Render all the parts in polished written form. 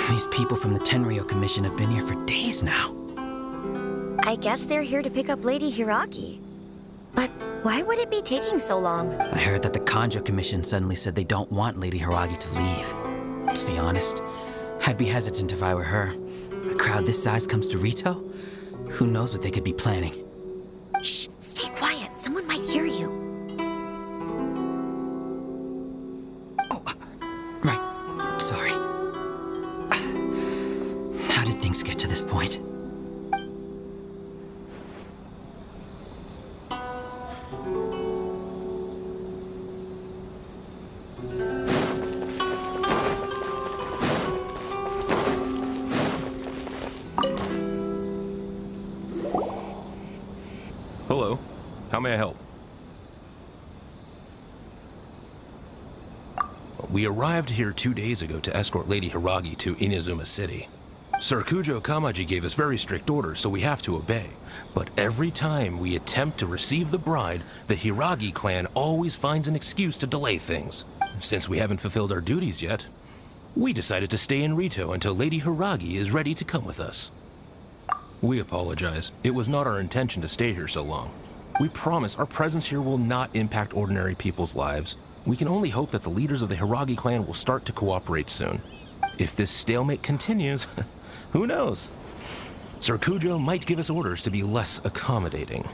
These people from the Tenryou Commission have been here for days now. I guess they're here to pick up Lady Hiragi. But why would it be taking so long? I heard that the Kanjo Commission suddenly said they don't want Lady Hiragi to leave. To be honest, I'd be hesitant if I were her. A crowd this size comes to Rito? Who knows what they could be planning? Shh, stay quiet. Someone might hear you. Oh, right. Sorry. How did things get to this point? Hello. How may I help? We arrived here 2 days ago to escort Lady Hiragi to Inazuma City. Sir Kujo Kamaji gave us very strict orders, so we have to obey. But every time we attempt to receive the bride, the Hiragi clan always finds an excuse to delay things. Since we haven't fulfilled our duties yet, we decided to stay in Rito until Lady Hiragi is ready to come with us. We apologize. It was not our intention to stay here so long. We promise our presence here will not impact ordinary people's lives. We can only hope that the leaders of the Hiragi clan will start to cooperate soon. If this stalemate continues, who knows? Sir Kujo might give us orders to be less accommodating.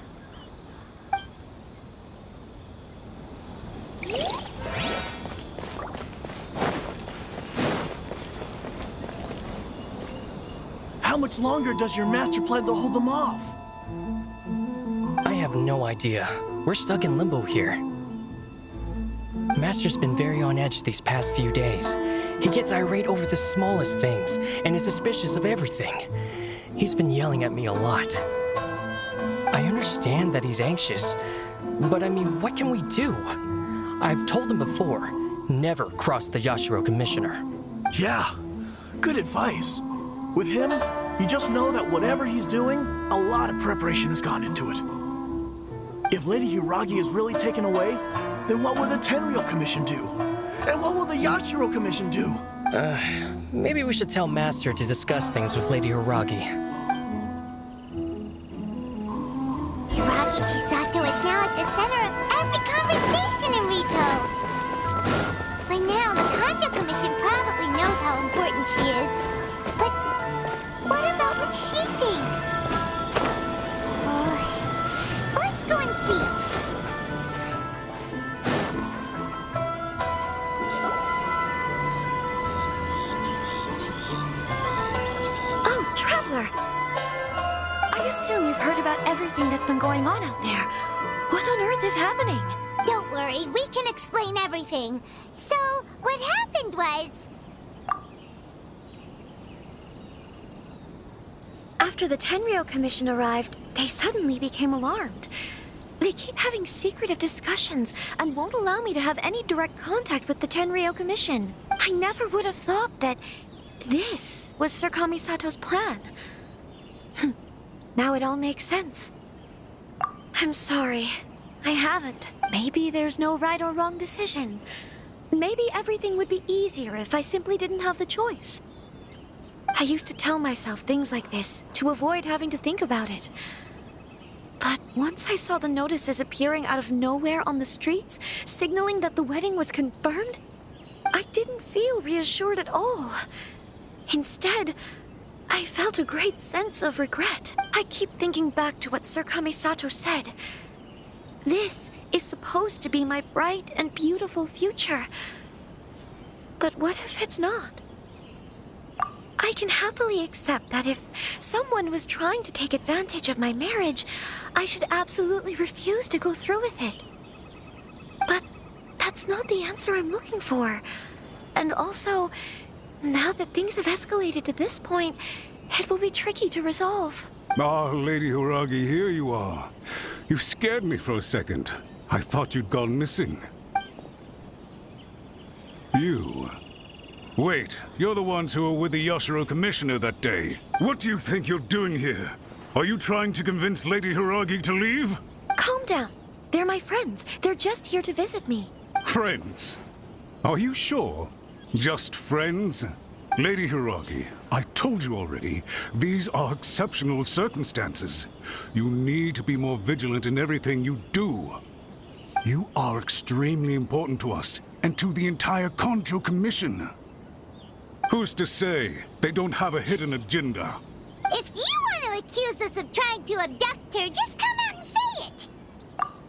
How much longer does your master plan to hold them off? I have no idea. We're stuck in limbo here. Master's been very on edge these past few days. He gets irate over the smallest things and is suspicious of everything. He's been yelling at me a lot. I understand that he's anxious, but I mean, what can we do? I've told him before, never cross the Yashiro Commissioner. Yeah, good advice. With him, you just know that whatever he's doing, a lot of preparation has gone into it. If Lady Hiragi is really taken away, then what will the Tenryou Commission do? And what will the Yashiro Commission do? Maybe we should tell Master to discuss things with Lady Hiragi. Hiragi Chisato is now at the center of every conversation in Rito. By now, the Kanjo Commission probably knows how important she is. But what about what she thinks? Let's go and see. Oh, Traveler! I assume you've heard about everything that's been going on out there. What on earth is happening? Don't worry, we can explain everything. So, what happened was... After the Tenryou Commission arrived, they suddenly became alarmed. They keep having secretive discussions and won't allow me to have any direct contact with the Tenryou Commission. I never would have thought that this was Sir Kamisato's plan. Now it all makes sense. I'm sorry. I haven't. Maybe there's no right or wrong decision. Maybe everything would be easier if I simply didn't have the choice. I used to tell myself things like this to avoid having to think about it. But once I saw the notices appearing out of nowhere on the streets, signaling that the wedding was confirmed, I didn't feel reassured at all. Instead, I felt a great sense of regret. I keep thinking back to what Sir Kamisato said. This is supposed to be my bright and beautiful future. But what if it's not? I can happily accept that if someone was trying to take advantage of my marriage, I should absolutely refuse to go through with it. But that's not the answer I'm looking for. And also, now that things have escalated to this point, it will be tricky to resolve. Ah, Lady Hiragi, here you are. You scared me for a second. I thought you'd gone missing. You... Wait, you're the ones who were with the Yashiro Commissioner that day. What do you think you're doing here? Are you trying to convince Lady Hiragi to leave? Calm down. They're my friends. They're just here to visit me. Friends? Are you sure? Just friends? Lady Hiragi, I told you already, these are exceptional circumstances. You need to be more vigilant in everything you do. You are extremely important to us, and to the entire Konjo Commission. Who's to say they don't have a hidden agenda? If you want to accuse us of trying to abduct her, just come out and say it!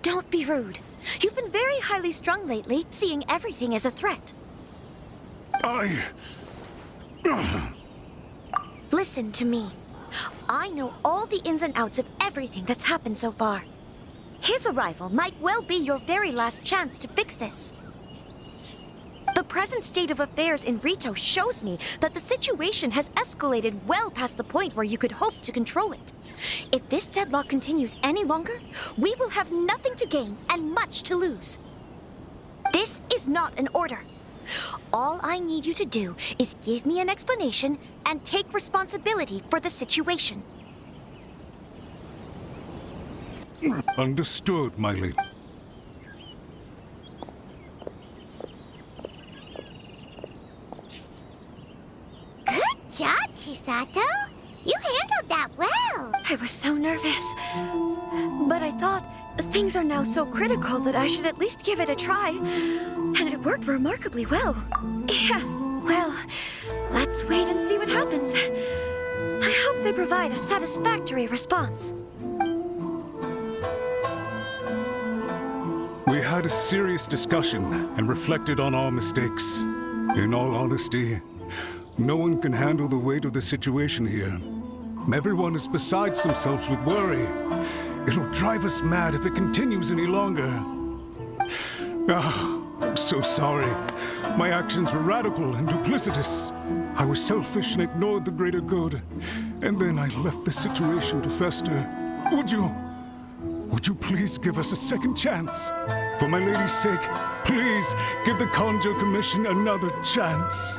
Don't be rude. You've been very highly strung lately, seeing everything as a threat. Listen to me. I know all the ins and outs of everything that's happened so far. His arrival might well be your very last chance to fix this. The present state of affairs in Rito shows me that the situation has escalated well past the point where you could hope to control it. If this deadlock continues any longer, we will have nothing to gain and much to lose. This is not an order. All I need you to do is give me an explanation and take responsibility for the situation. Understood, my lady. Good job, Chisato! You handled that well! I was so nervous. But I thought things are now so critical that I should at least give it a try. And it worked remarkably well. Yes, well, let's wait and see what happens. I hope they provide a satisfactory response. We had a serious discussion and reflected on our mistakes. In all honesty, no one can handle the weight of the situation here. Everyone is besides themselves with worry. It'll drive us mad if it continues any longer. I'm so sorry. My actions were radical and duplicitous. I was selfish and ignored the greater good. And then I left the situation to fester. Would you please give us a second chance? For my lady's sake, please give the Konjo Commission another chance.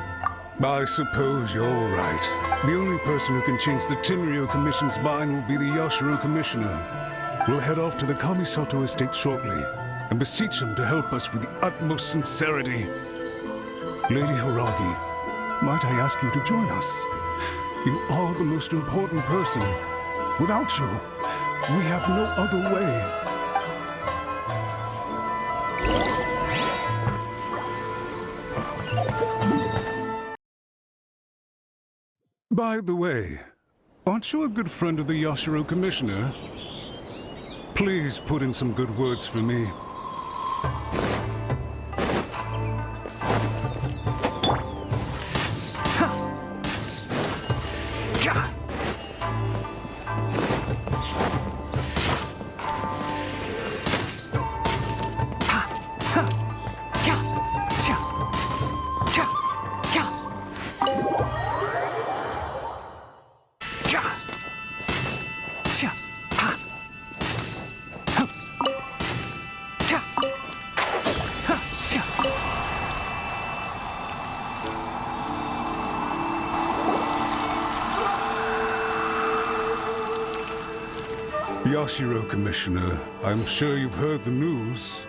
I suppose you're right. The only person who can change the Tenryo Commission's mind will be the Yashiro Commissioner. We'll head off to the Kamisato estate shortly and beseech him to help us with the utmost sincerity. Lady Hiragi, might I ask you to join us? You are the most important person. Without you, we have no other way. By the way, aren't you a good friend of the Yashiro Commissioner? Please put in some good words for me. Yashiro Commissioner, I'm sure you've heard the news.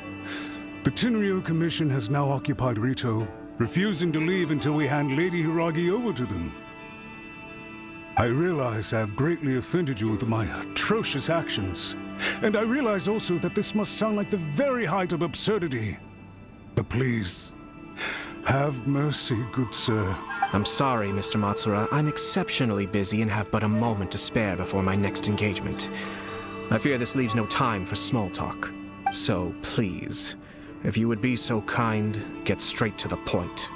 The Tenryo Commission has now occupied Rito, refusing to leave until we hand Lady Hiragi over to them. I realize I have greatly offended you with my atrocious actions, and I realize also that this must sound like the very height of absurdity. But please, have mercy, good sir. I'm sorry, Mr. Matsura. I'm exceptionally busy and have but a moment to spare before my next engagement. I fear this leaves no time for small talk. So please, if you would be so kind, get straight to the point.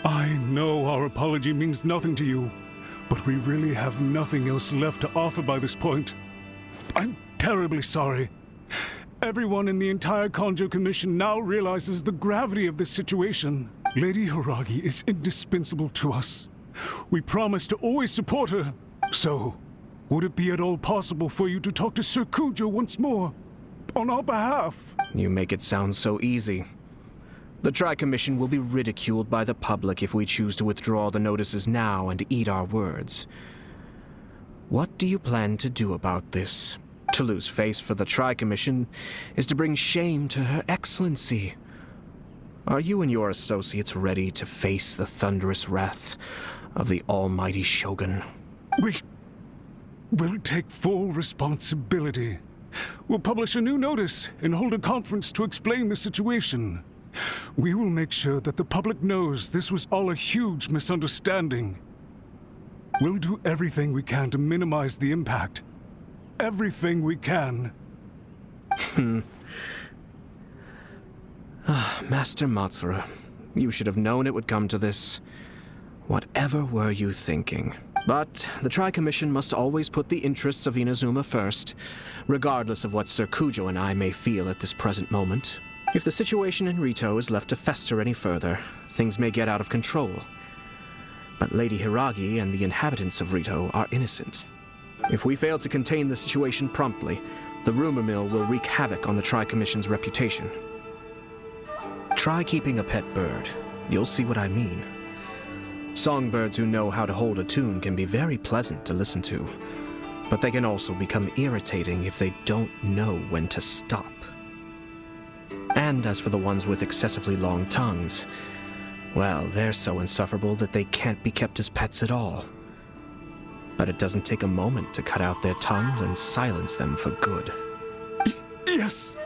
I know our apology means nothing to you, but we really have nothing else left to offer by this point. I'm terribly sorry. Everyone in the entire Konjo Commission now realizes the gravity of this situation. Lady Hiragi is indispensable to us. We promise to always support her. So, would it be at all possible for you to talk to Sir Kujo once more? On our behalf? You make it sound so easy. The Tri-Commission will be ridiculed by the public if we choose to withdraw the notices now and eat our words. What do you plan to do about this? To lose face for the Tri-Commission is to bring shame to Her Excellency. Are you and your associates ready to face the thunderous wrath of the almighty Shogun? We'll take full responsibility. We'll publish a new notice and hold a conference to explain the situation. We will make sure that the public knows this was all a huge misunderstanding. We'll do everything we can to minimize the impact. Everything we can. Master Matsura, you should have known it would come to this. Whatever were you thinking? But the Tri-Commission must always put the interests of Inazuma first, regardless of what Sir Kujo and I may feel at this present moment. If the situation in Rito is left to fester any further, things may get out of control. But Lady Hiragi and the inhabitants of Rito are innocent. If we fail to contain the situation promptly, the rumor mill will wreak havoc on the Tri-Commission's reputation. Try keeping a pet bird. You'll see what I mean. Songbirds who know how to hold a tune can be very pleasant to listen to, but they can also become irritating if they don't know when to stop. And as for the ones with excessively long tongues, well, they're so insufferable that they can't be kept as pets at all. But it doesn't take a moment to cut out their tongues and silence them for good. Yes,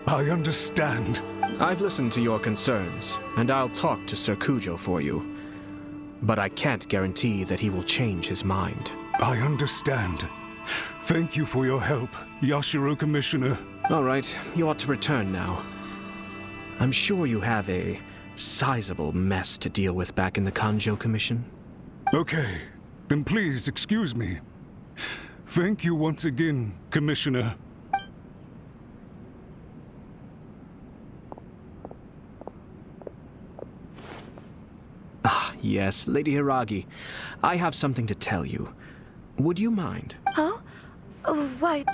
I understand. I've listened to your concerns, and I'll talk to Sir Kujo for you. But I can't guarantee that he will change his mind. I understand. Thank you for your help, Yashiro Commissioner. All right, you ought to return now. I'm sure you have a sizable mess to deal with back in the Kanjo Commission. Okay, then please excuse me. Thank you once again, Commissioner. Yes, Lady Hiragi. I have something to tell you. Would you mind? Huh? Why?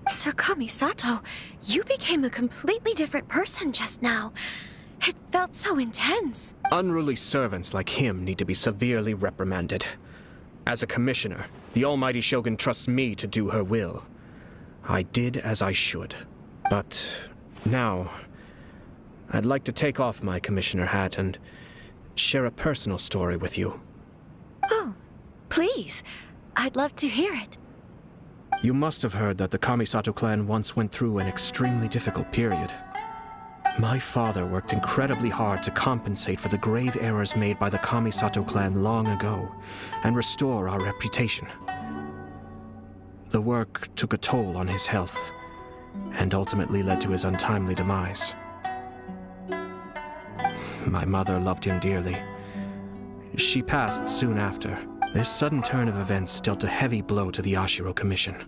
Sir Kamisato, you became a completely different person just now. It felt so intense. Unruly servants like him need to be severely reprimanded. As a commissioner, the almighty Shogun trusts me to do her will. I did as I should. But now, I'd like to take off my commissioner hat and share a personal story with you. Oh, please. I'd love to hear it. You must have heard that the Kamisato clan once went through an extremely difficult period. My father worked incredibly hard to compensate for the grave errors made by the Kamisato clan long ago and restore our reputation. The work took a toll on his health and ultimately led to his untimely demise. My mother loved him dearly. She passed soon after. This sudden turn of events dealt a heavy blow to the Yashiro Commission.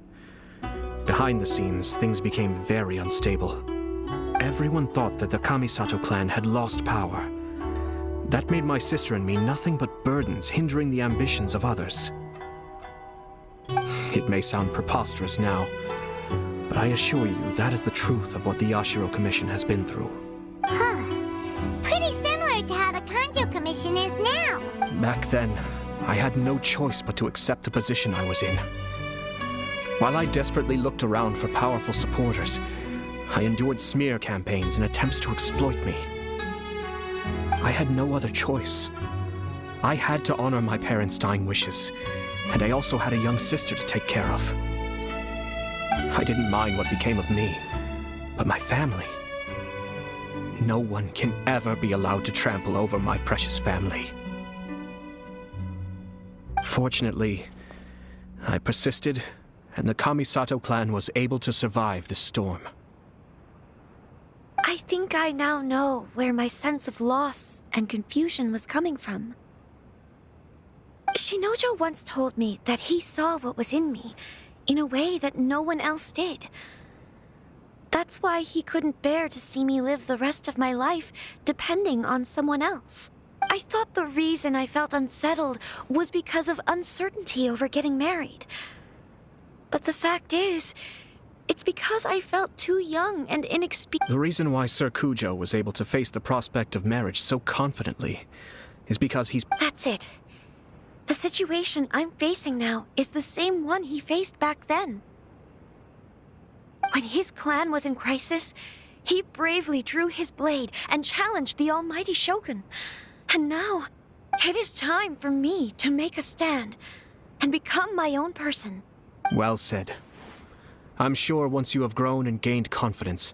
Behind the scenes, things became very unstable. Everyone thought that the Kamisato clan had lost power. That made my sister and me nothing but burdens, hindering the ambitions of others. It may sound preposterous now, but I assure you that is the truth of what the Yashiro Commission has been through. Huh. Pretty similar to how the Kanjo Commission is now. Back then, I had no choice but to accept the position I was in. While I desperately looked around for powerful supporters, I endured smear campaigns and attempts to exploit me. I had no other choice. I had to honor my parents' dying wishes, and I also had a young sister to take care of. I didn't mind what became of me, but my family. No one can ever be allowed to trample over my precious family. Fortunately, I persisted, and the Kamisato clan was able to survive this storm. I think I now know where my sense of loss and confusion was coming from. Shinojo once told me that he saw what was in me in a way that no one else did. That's why he couldn't bear to see me live the rest of my life depending on someone else. I thought the reason I felt unsettled was because of uncertainty over getting married. But the fact is, it's because I felt too young and inexperienced. The reason why Sir Kujo was able to face the prospect of marriage so confidently is because he's... That's it. The situation I'm facing now is the same one he faced back then. When his clan was in crisis, He bravely drew his blade and challenged the almighty Shogun. And now, it is time for me to make a stand and become my own person. Well said. I'm sure once you have grown and gained confidence,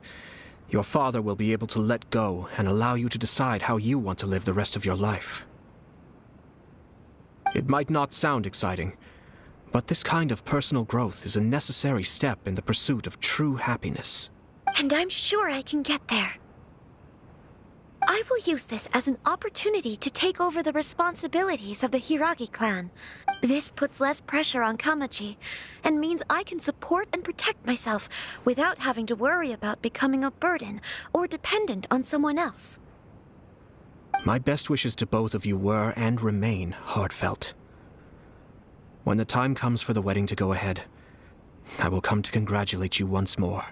your father will be able to let go and allow you to decide how you want to live the rest of your life. It might not sound exciting, but this kind of personal growth is a necessary step in the pursuit of true happiness. And I'm sure I can get there. I will use this as an opportunity to take over the responsibilities of the Hiragi clan. This puts less pressure on Kamaji, and means I can support and protect myself without having to worry about becoming a burden or dependent on someone else. My best wishes to both of you were and remain heartfelt. When the time comes for the wedding to go ahead, I will come to congratulate you once more.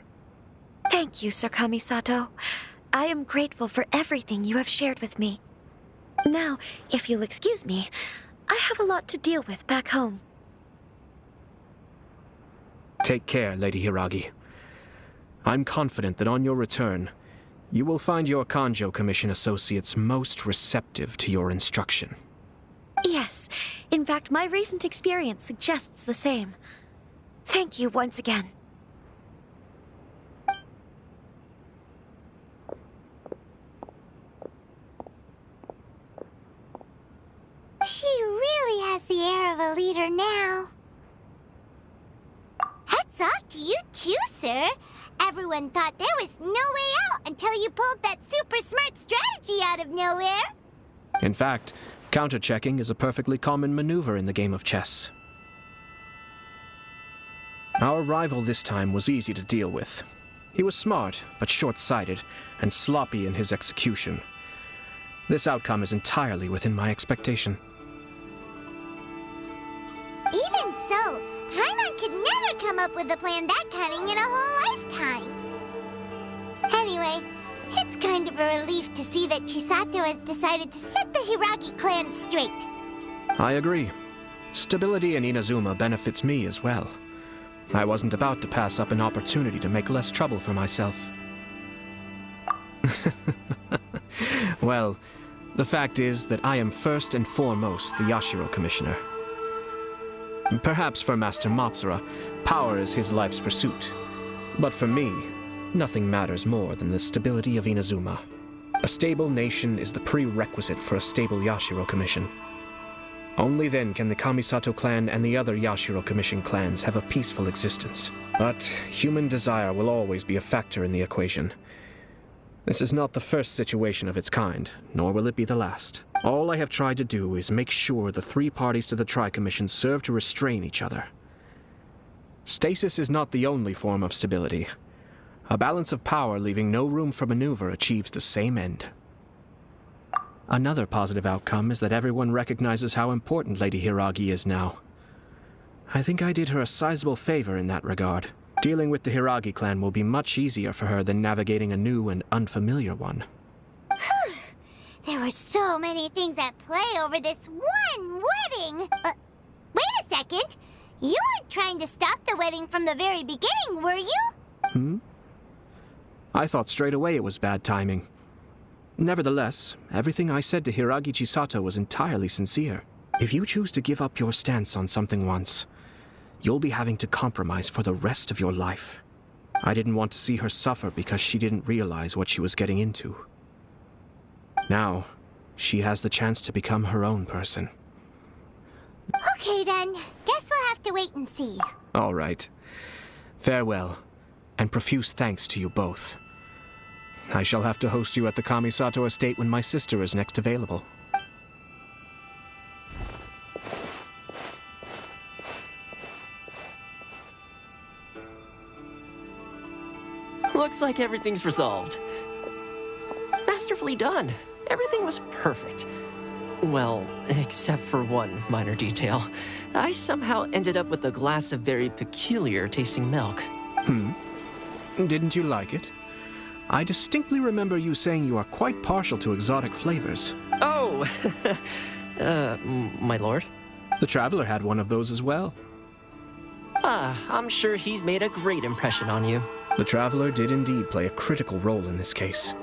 Thank you, Sir Kamisato. I am grateful for everything you have shared with me. Now, if you'll excuse me, I have a lot to deal with back home. Take care, Lady Hiragi. I'm confident that on your return, you will find your Kanjo Commission associates most receptive to your instruction. Yes, in fact, my recent experience suggests the same. Thank you once again. She really has the air of a leader now. Hats off to you too, sir. Everyone thought there was no way out until you pulled that super smart strategy out of nowhere. In fact, counter-checking is a perfectly common maneuver in the game of chess. Our rival this time was easy to deal with. He was smart, but short-sighted, and sloppy in his execution. This outcome is entirely within my expectation. Even so, Paimon could never come up with a plan that cunning in a whole lifetime. Anyway, it's kind of a relief to see that Chisato has decided to set the Hiragi clan straight. I agree. Stability in Inazuma benefits me as well. I wasn't about to pass up an opportunity to make less trouble for myself. Well, the fact is that I am first and foremost the Yashiro Commissioner. Perhaps for Master Matsura, power is his life's pursuit. But for me, nothing matters more than the stability of Inazuma. A stable nation is the prerequisite for a stable Yashiro Commission. Only then can the Kamisato clan and the other Yashiro Commission clans have a peaceful existence. But human desire will always be a factor in the equation. This is not the first situation of its kind, nor will it be the last. All I have tried to do is make sure the three parties to the Tri-Commission serve to restrain each other. Stasis is not the only form of stability. A balance of power leaving no room for maneuver achieves the same end. Another positive outcome is that everyone recognizes how important Lady Hiragi is now. I think I did her a sizable favor in that regard. Dealing with the Hiragi clan will be much easier for her than navigating a new and unfamiliar one. There were so many things at play over this one wedding. Wait a second. You weren't trying to stop the wedding from the very beginning, were you? I thought straight away it was bad timing. Nevertheless, everything I said to Hiragi Chisato was entirely sincere. If you choose to give up your stance on something once, you'll be having to compromise for the rest of your life. I didn't want to see her suffer because she didn't realize what she was getting into. Now, she has the chance to become her own person. Okay then, guess we'll have to wait and see. All right. Farewell, and profuse thanks to you both. I shall have to host you at the Kamisato estate when my sister is next available. Looks like everything's resolved. Masterfully done. Everything was perfect. Well, except for one minor detail. I somehow ended up with a glass of very peculiar tasting milk. Didn't you like it? I distinctly remember you saying you are quite partial to exotic flavors. Oh, my lord? The Traveler had one of those as well. I'm sure he's made a great impression on you. The Traveler did indeed play a critical role in this case.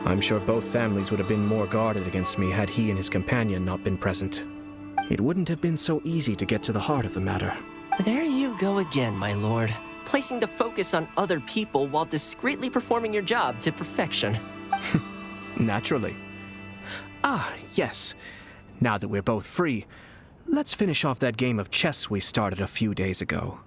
I'm sure both families would have been more guarded against me had he and his companion not been present. It wouldn't have been so easy to get to the heart of the matter. There you go again, my lord. Placing the focus on other people while discreetly performing your job to perfection. Naturally. Yes. Now that we're both free, let's finish off that game of chess we started a few days ago.